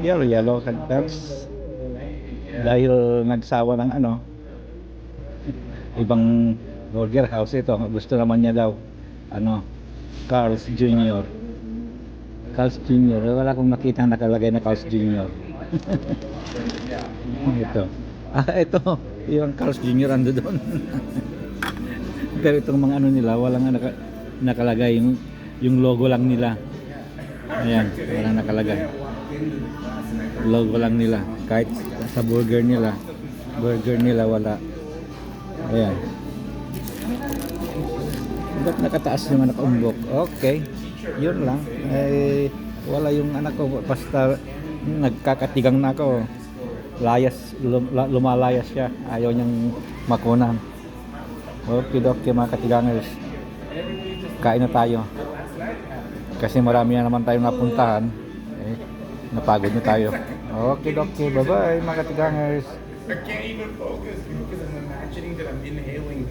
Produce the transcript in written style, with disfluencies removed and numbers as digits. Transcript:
Yellow cactus. Dahil nagsawa ng ibang burger house, ito gusto naman niya daw Carl's Jr. Carl's Jr. Wala akong nakita nakalagay na Carl's Jr. Ito. Ito yung Carl's Jr. ando doon. Pero itong mga nila walang nakalagay, yung logo lang nila. Ayan, walang nakalagay. Logo lang nila. Kahit sa burger nila wala. Ayan. Ba't nakataas yung anak umbok? Okay, yun lang. Wala yung anak ko, basta nagkakatigang na ako. Lumalayas siya. Ayaw niyang makunan. Okay mga katigangers, kain na tayo kasi marami na naman tayong napuntahan. Napagod na tayo. Okay, bye bye mga katigangers. I can't even focus because I'm imagining that I'm inhaling